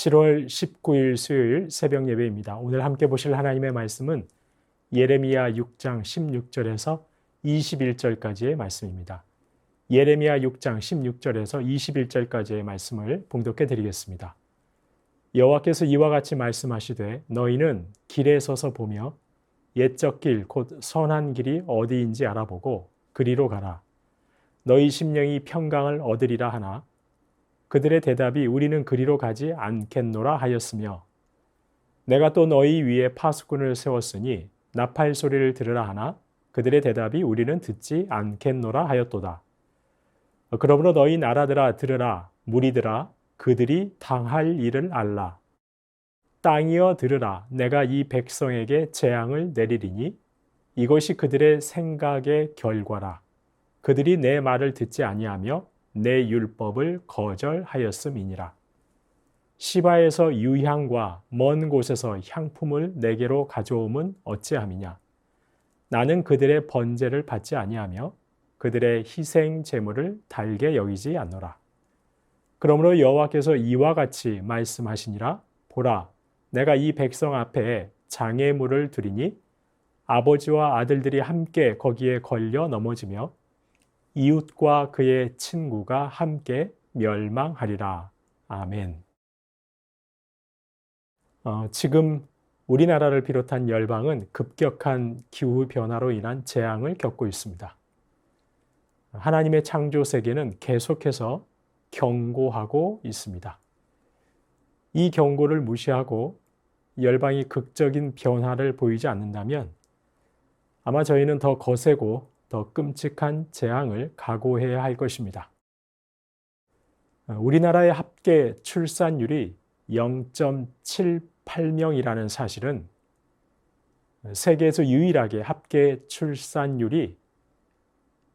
7월 19일 수요일 새벽 예배입니다. 오늘 함께 보실 하나님의 말씀은 예레미야 6장 16절에서 21절까지의 말씀입니다. 예레미야 6장 16절에서 21절까지의 말씀을 봉독해 드리겠습니다. 여호와께서 이와 같이 말씀하시되 너희는 길에 서서 보며 옛적 길 곧 선한 길이 어디인지 알아보고 그리로 가라. 너희 심령이 평강을 얻으리라 하나 그들의 대답이 우리는 그리로 가지 않겠노라 하였으며 내가 또 너희 위에 파수꾼을 세웠으니 나팔 소리를 들으라 하나 그들의 대답이 우리는 듣지 않겠노라 하였도다. 그러므로 너희 나라들아 들으라 무리들아 그들이 당할 일을 알라. 땅이여 들으라 내가 이 백성에게 재앙을 내리리니 이것이 그들의 생각의 결과라. 그들이 내 말을 듣지 아니하며 내 율법을 거절하였음이니라. 시바에서 유향과 먼 곳에서 향품을 내게로 가져옴은 어찌함이냐. 나는 그들의 번제를 받지 아니하며 그들의 희생 제물을 달게 여기지 않노라. 그러므로 여호와께서 이와 같이 말씀하시니라. 보라 내가 이 백성 앞에 장애물을 두리니 아버지와 아들들이 함께 거기에 걸려 넘어지며 이웃과 그의 친구가 함께 멸망하리라. 아멘. 지금 우리나라를 비롯한 열방은 급격한 기후변화로 인한 재앙을 겪고 있습니다. 하나님의 창조 세계는 계속해서 경고하고 있습니다. 이 경고를 무시하고 열방이 극적인 변화를 보이지 않는다면 아마 저희는 더 거세고 더 끔찍한 재앙을 각오해야 할 것입니다. 우리나라의 합계 출산율이 0.78명이라는 사실은 세계에서 유일하게 합계 출산율이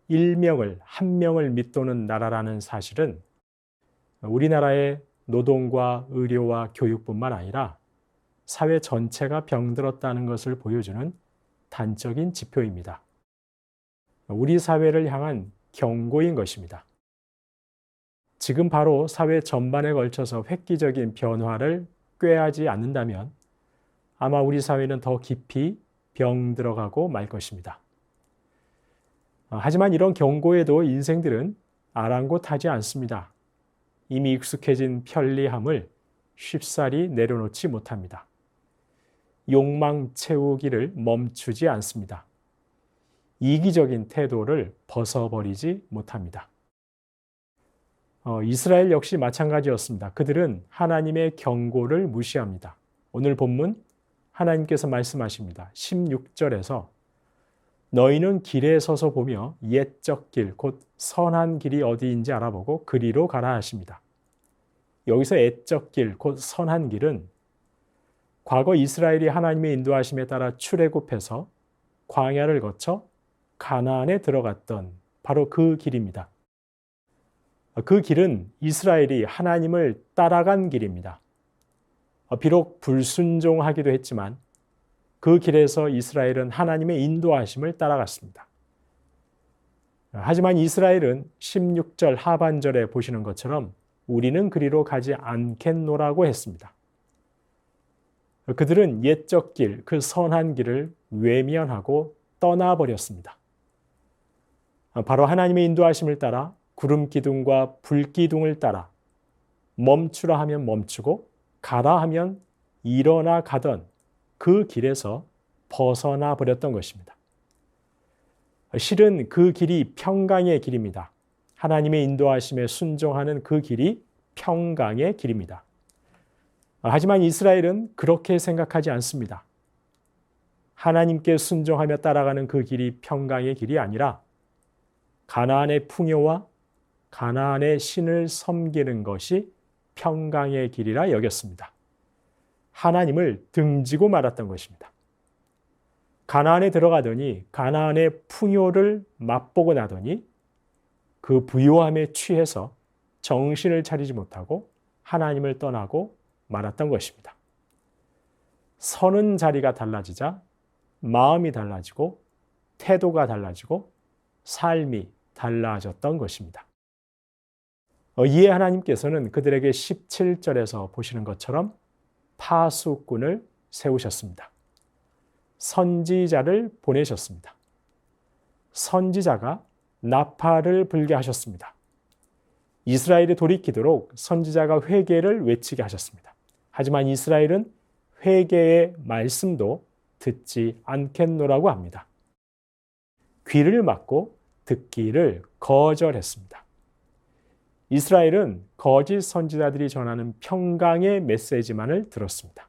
1명을 밑도는 나라라는 사실은 우리나라의 노동과 의료와 교육뿐만 아니라 사회 전체가 병들었다는 것을 보여주는 단적인 지표입니다. 우리 사회를 향한 경고인 것입니다. 지금 바로 사회 전반에 걸쳐서 획기적인 변화를 꾀하지 않는다면 아마 우리 사회는 더 깊이 병들어가고 말 것입니다. 하지만 이런 경고에도 인생들은 아랑곳하지 않습니다. 이미 익숙해진 편리함을 쉽사리 내려놓지 못합니다. 욕망 채우기를 멈추지 않습니다. 이기적인 태도를 벗어버리지 못합니다. 이스라엘 역시 마찬가지였습니다. 그들은 하나님의 경고를 무시합니다. 오늘 본문 하나님께서 말씀하십니다. 16절에서 너희는 길에 서서 보며 옛적 길, 곧 선한 길이 어디인지 알아보고 그리로 가라 하십니다. 여기서 옛적 길, 곧 선한 길은 과거 이스라엘이 하나님의 인도하심에 따라 출애굽해서 광야를 거쳐 가나안에 들어갔던 바로 그 길입니다. 그 길은 이스라엘이 하나님을 따라간 길입니다. 비록 불순종하기도 했지만 그 길에서 이스라엘은 하나님의 인도하심을 따라갔습니다. 하지만 이스라엘은 16절 하반절에 보시는 것처럼 우리는 그리로 가지 않겠노라고 했습니다. 그들은 옛적 길, 그 선한 길을 외면하고 떠나버렸습니다. 바로 하나님의 인도하심을 따라 구름 기둥과 불 기둥을 따라 멈추라 하면 멈추고 가라 하면 일어나 가던 그 길에서 벗어나 버렸던 것입니다. 실은 그 길이 평강의 길입니다. 하나님의 인도하심에 순종하는 그 길이 평강의 길입니다. 하지만 이스라엘은 그렇게 생각하지 않습니다. 하나님께 순종하며 따라가는 그 길이 평강의 길이 아니라 가나안의 풍요와 가나안의 신을 섬기는 것이 평강의 길이라 여겼습니다. 하나님을 등지고 말았던 것입니다. 가나안에 들어가더니 가나안의 풍요를 맛보고 나더니 그 부요함에 취해서 정신을 차리지 못하고 하나님을 떠나고 말았던 것입니다. 서는 자리가 달라지자 마음이 달라지고 태도가 달라지고 삶이 달라졌던 것입니다. 이에 하나님께서는 그들에게 17절에서 보시는 것처럼 파수꾼을 세우셨습니다. 선지자를 보내셨습니다. 선지자가 나팔을 불게 하셨습니다. 이스라엘이 돌이키도록 선지자가 회개를 외치게 하셨습니다. 하지만 이스라엘은 회개의 말씀도 듣지 않겠노라고 합니다. 귀를 막고 듣기를 거절했습니다. 이스라엘은 거짓 선지자들이 전하는 평강의 메시지만을 들었습니다.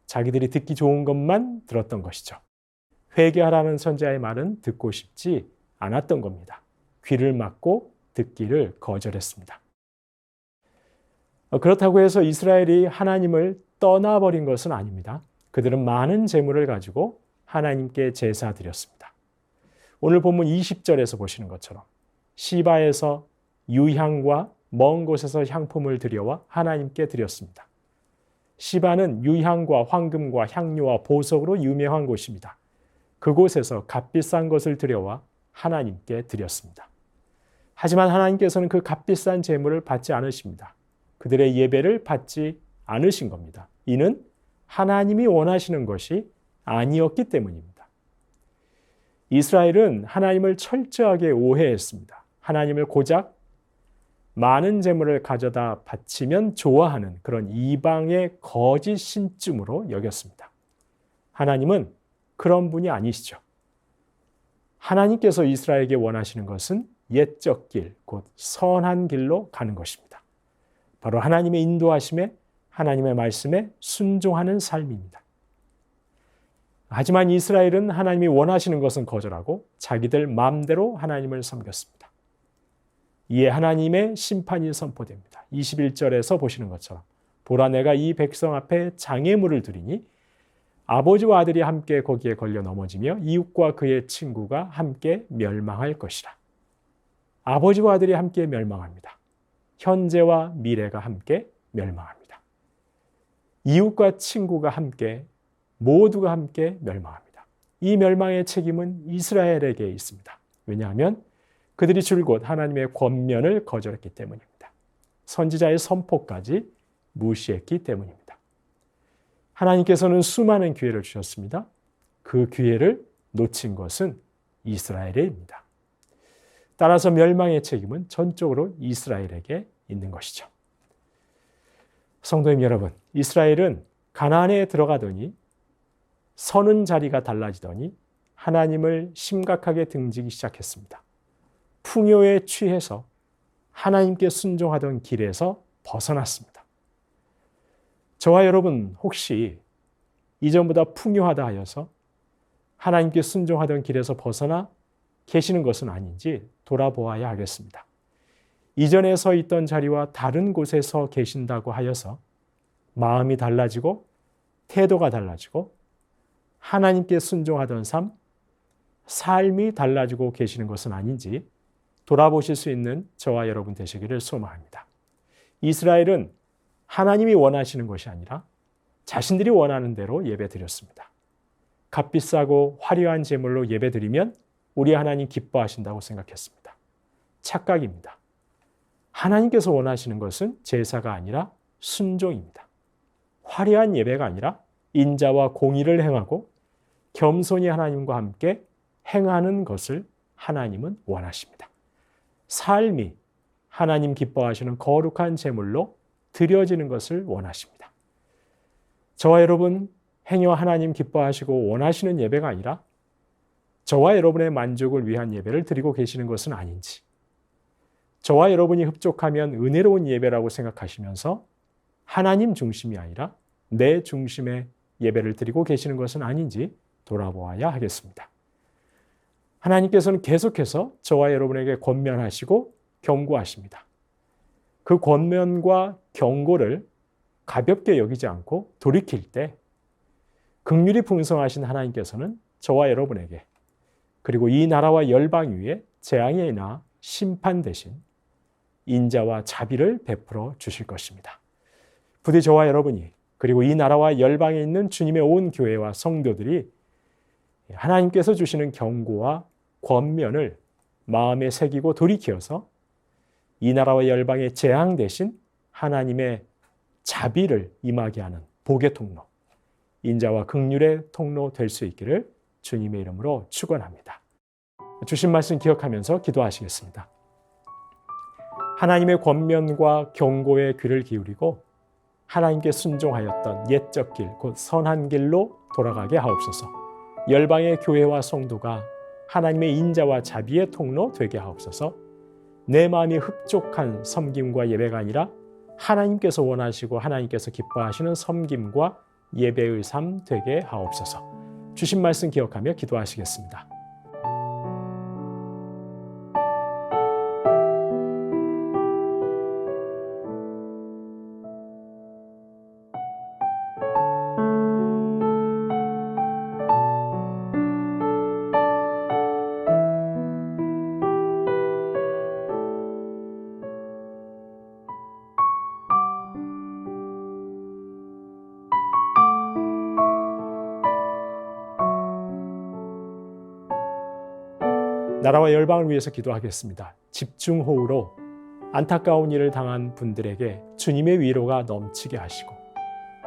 자기들이 듣기 좋은 것만 들었던 것이죠. 회개하라는 선지자의 말은 듣고 싶지 않았던 겁니다. 귀를 막고 듣기를 거절했습니다. 그렇다고 해서 이스라엘이 하나님을 떠나버린 것은 아닙니다. 그들은 많은 재물을 가지고 하나님께 제사 드렸습니다. 오늘 본문 20절에서 보시는 것처럼 시바에서 유향과 먼 곳에서 향품을 들여와 하나님께 드렸습니다. 시바는 유향과 황금과 향료와 보석으로 유명한 곳입니다. 그곳에서 값비싼 것을 들여와 하나님께 드렸습니다. 하지만 하나님께서는 그 값비싼 제물을 받지 않으십니다. 그들의 예배를 받지 않으신 겁니다. 이는 하나님이 원하시는 것이 아니었기 때문입니다. 이스라엘은 하나님을 철저하게 오해했습니다. 하나님을 고작 많은 재물을 가져다 바치면 좋아하는 그런 이방의 거짓 신쯤으로 여겼습니다. 하나님은 그런 분이 아니시죠. 하나님께서 이스라엘에게 원하시는 것은 옛적 길, 곧 선한 길로 가는 것입니다. 바로 하나님의 인도하심에 하나님의 말씀에 순종하는 삶입니다. 하지만 이스라엘은 하나님이 원하시는 것은 거절하고 자기들 마음대로 하나님을 섬겼습니다. 이에 하나님의 심판이 선포됩니다. 21절에서 보시는 것처럼 보라 내가 이 백성 앞에 장애물을 드리니 아버지와 아들이 함께 거기에 걸려 넘어지며 이웃과 그의 친구가 함께 멸망할 것이라. 아버지와 아들이 함께 멸망합니다. 현재와 미래가 함께 멸망합니다. 이웃과 친구가 함께 모두가 함께 멸망합니다. 이 멸망의 책임은 이스라엘에게 있습니다. 왜냐하면 그들이 줄곧 하나님의 권면을 거절했기 때문입니다. 선지자의 선포까지 무시했기 때문입니다. 하나님께서는 수많은 기회를 주셨습니다. 그 기회를 놓친 것은 이스라엘입니다. 따라서 멸망의 책임은 전적으로 이스라엘에게 있는 것이죠. 성도님 여러분, 이스라엘은 가나안에 들어가더니 서는 자리가 달라지더니 하나님을 심각하게 등지기 시작했습니다. 풍요에 취해서 하나님께 순종하던 길에서 벗어났습니다. 저와 여러분 혹시 이전보다 풍요하다 하여서 하나님께 순종하던 길에서 벗어나 계시는 것은 아닌지 돌아보아야 하겠습니다. 이전에 서 있던 자리와 다른 곳에 서 계신다고 하여서 마음이 달라지고 태도가 달라지고 하나님께 순종하던 삶이 달라지고 계시는 것은 아닌지 돌아보실 수 있는 저와 여러분 되시기를 소망합니다. 이스라엘은 하나님이 원하시는 것이 아니라 자신들이 원하는 대로 예배드렸습니다. 값비싸고 화려한 제물로 예배드리면 우리 하나님 기뻐하신다고 생각했습니다. 착각입니다. 하나님께서 원하시는 것은 제사가 아니라 순종입니다. 화려한 예배가 아니라 인자와 공의를 행하고 겸손히 하나님과 함께 행하는 것을 하나님은 원하십니다. 삶이 하나님 기뻐하시는 거룩한 제물로 드려지는 것을 원하십니다. 저와 여러분 행여 하나님 기뻐하시고 원하시는 예배가 아니라 저와 여러분의 만족을 위한 예배를 드리고 계시는 것은 아닌지, 저와 여러분이 흡족하면 은혜로운 예배라고 생각하시면서 하나님 중심이 아니라 내 중심의 예배를 드리고 계시는 것은 아닌지 돌아보아야 하겠습니다. 하나님께서는 계속해서 저와 여러분에게 권면하시고 경고하십니다. 그 권면과 경고를 가볍게 여기지 않고 돌이킬 때 긍휼이 풍성하신 하나님께서는 저와 여러분에게 그리고 이 나라와 열방 위에 재앙이나 심판 대신 인자와 자비를 베풀어 주실 것입니다. 부디 저와 여러분이 그리고 이 나라와 열방에 있는 주님의 온 교회와 성도들이 하나님께서 주시는 경고와 권면을 마음에 새기고 돌이켜서 이 나라와 열방의 재앙 대신 하나님의 자비를 임하게 하는 복의 통로, 인자와 긍휼의 통로 될 수 있기를 주님의 이름으로 축원합니다. 주신 말씀 기억하면서 기도하시겠습니다. 하나님의 권면과 경고에 귀를 기울이고 하나님께 순종하였던 옛적 길, 곧 선한 길로 돌아가게 하옵소서. 열방의 교회와 성도가 하나님의 인자와 자비의 통로 되게 하옵소서. 내 마음이 흡족한 섬김과 예배가 아니라 하나님께서 원하시고 하나님께서 기뻐하시는 섬김과 예배의 삶 되게 하옵소서. 주신 말씀 기억하며 기도하시겠습니다. 나라와 열방을 위해서 기도하겠습니다. 집중호우로 안타까운 일을 당한 분들에게 주님의 위로가 넘치게 하시고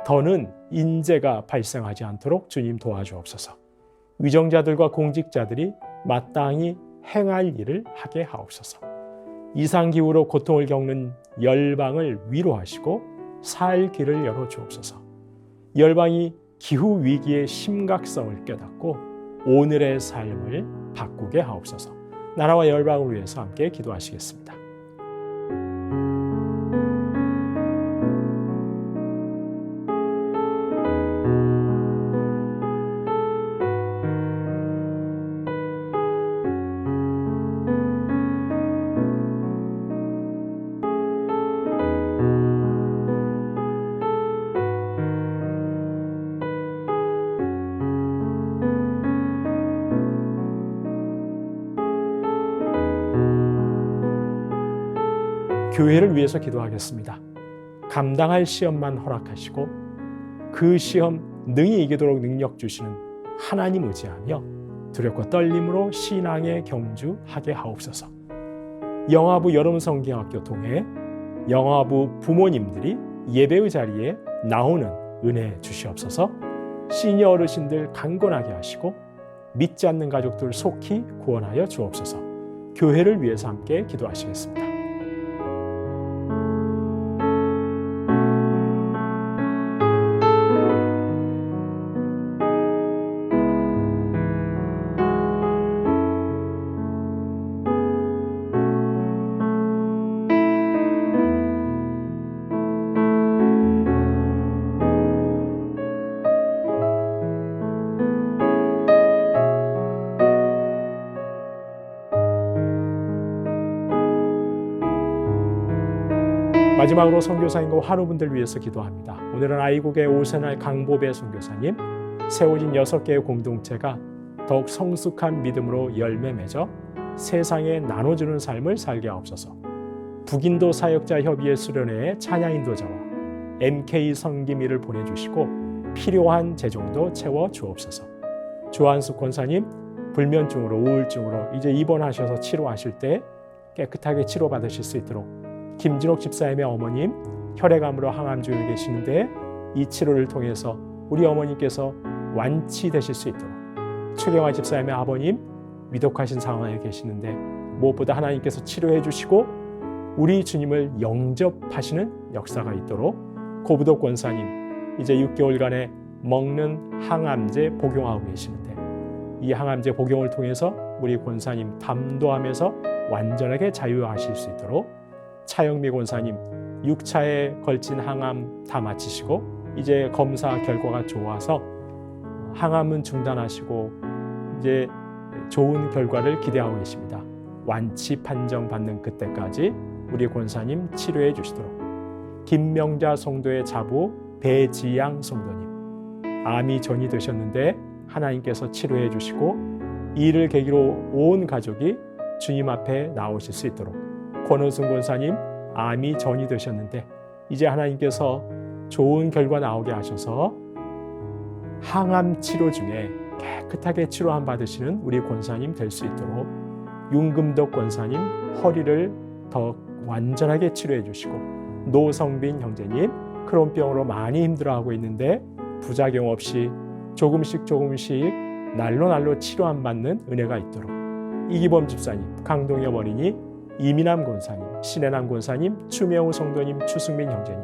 더는 인재가 발생하지 않도록 주님 도와주옵소서. 위정자들과 공직자들이 마땅히 행할 일을 하게 하옵소서. 이상기후로 고통을 겪는 열방을 위로하시고 살 길을 열어주옵소서. 열방이 기후 위기의 심각성을 깨닫고 오늘의 삶을 바꾸게 하옵소서. 나라와 열방을 위해서 함께 기도하시겠습니다. 교회를 위해서 기도하겠습니다. 감당할 시험만 허락하시고 그 시험 능히 이기도록 능력 주시는 하나님 의지하며 두렵고 떨림으로 신앙에 경주하게 하옵소서. 영화부 여름성경학교 통해 영화부 부모님들이 예배의 자리에 나오는 은혜 주시옵소서. 시니어 어르신들 강건하게 하시고 믿지 않는 가족들 속히 구원하여 주옵소서. 교회를 위해서 함께 기도하시겠습니다. 마지막으로 선교사님과 환우분들 위해서 기도합니다. 오늘은 아이국의 오세날 강보배 선교사님, 세워진 6개의 공동체가 더욱 성숙한 믿음으로 열매 맺어 세상에 나눠주는 삶을 살게 하옵소서. 북인도 사역자 협의회 수련회에 찬양 인도자와 MK 섬김일을 보내주시고 필요한 재정도 채워 주옵소서. 조한숙 권사님, 불면증으로 우울증으로 이제 입원하셔서 치료하실 때 깨끗하게 치료받으실 수 있도록, 김진옥 집사님의 어머님 혈액암으로 항암 중에 계시는데 이 치료를 통해서 우리 어머니께서 완치되실 수 있도록, 최경화 집사님의 아버님 위독하신 상황에 계시는데 무엇보다 하나님께서 치료해 주시고 우리 주님을 영접하시는 역사가 있도록, 고부덕 권사님 이제 6개월간의 먹는 항암제 복용하고 계시는데 이 항암제 복용을 통해서 우리 권사님 담도하면서 완전하게 자유하실 수 있도록, 차영미 권사님 6차에 걸친 항암 다 마치시고 이제 검사 결과가 좋아서 항암은 중단하시고 이제 좋은 결과를 기대하고 계십니다. 완치 판정 받는 그때까지 우리 권사님 치료해 주시도록, 김명자 성도의 자부 배지양 성도님 암이 전이 되셨는데 하나님께서 치료해 주시고 이를 계기로 온 가족이 주님 앞에 나오실 수 있도록, 권호승 권사님 암이 전이 되셨는데 이제 하나님께서 좋은 결과 나오게 하셔서 항암 치료 중에 깨끗하게 치료함 받으시는 우리 권사님 될 수 있도록, 윤금덕 권사님 허리를 더 완전하게 치료해 주시고, 노성빈 형제님 크론병으로 많이 힘들어하고 있는데 부작용 없이 조금씩 날로 치료 받는 은혜가 있도록, 이기범 집사님, 강동엽 어린이, 이민남 권사님, 신혜남 권사님, 추명우 성도님, 추승민 형제님,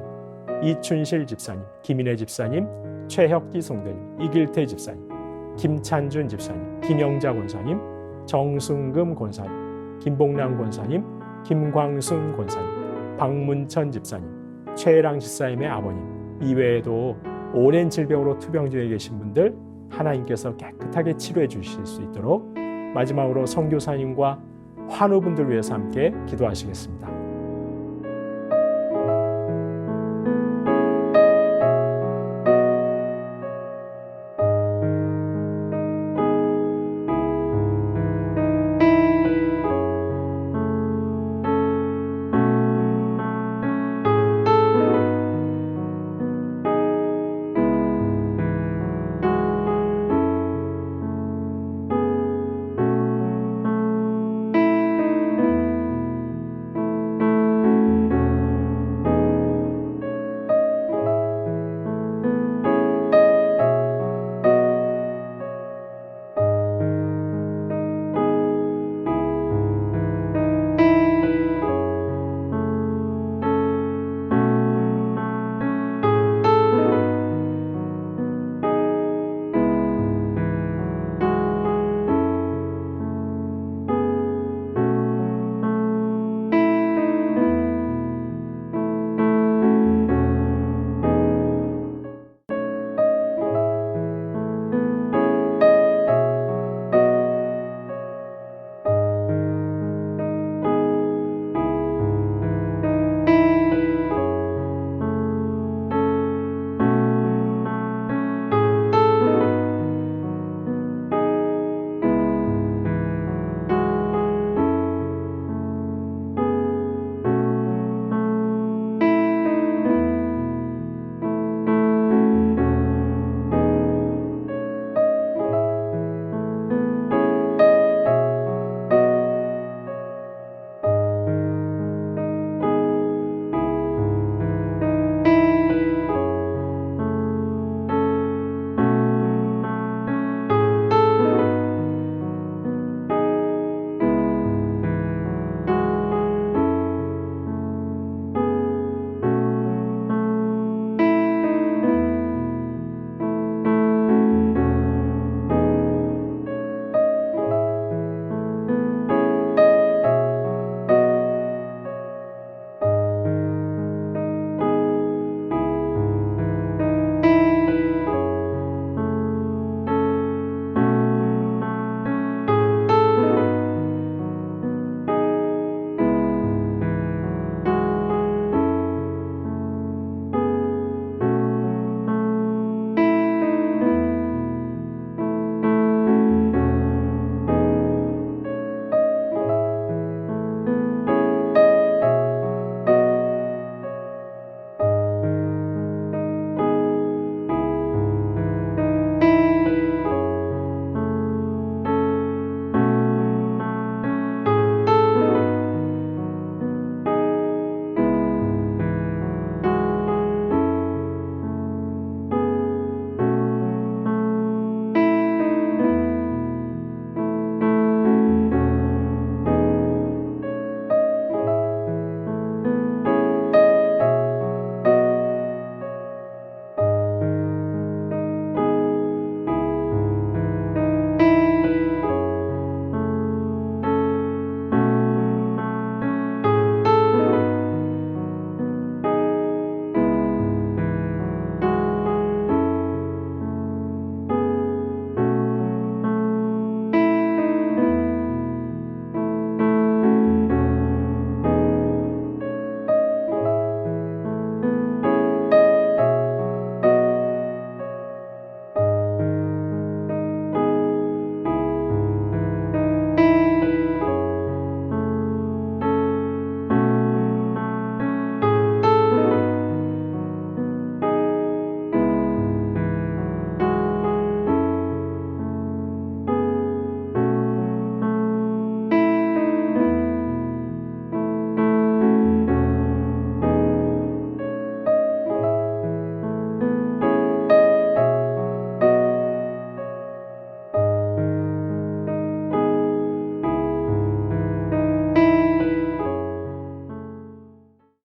이춘실 집사님, 김인혜 집사님, 최혁기 성도님, 이길태 집사님, 김찬준 집사님, 김영자 권사님, 정승금 권사님, 김봉남 권사님, 김광순 권사님, 박문천 집사님, 최혜랑 집사님의 아버님, 이외에도 오랜 질병으로 투병중에 계신 분들 하나님께서 깨끗하게 치료해 주실 수 있도록 마지막으로 선교사님과 환우분들 위해서 함께 기도하시겠습니다.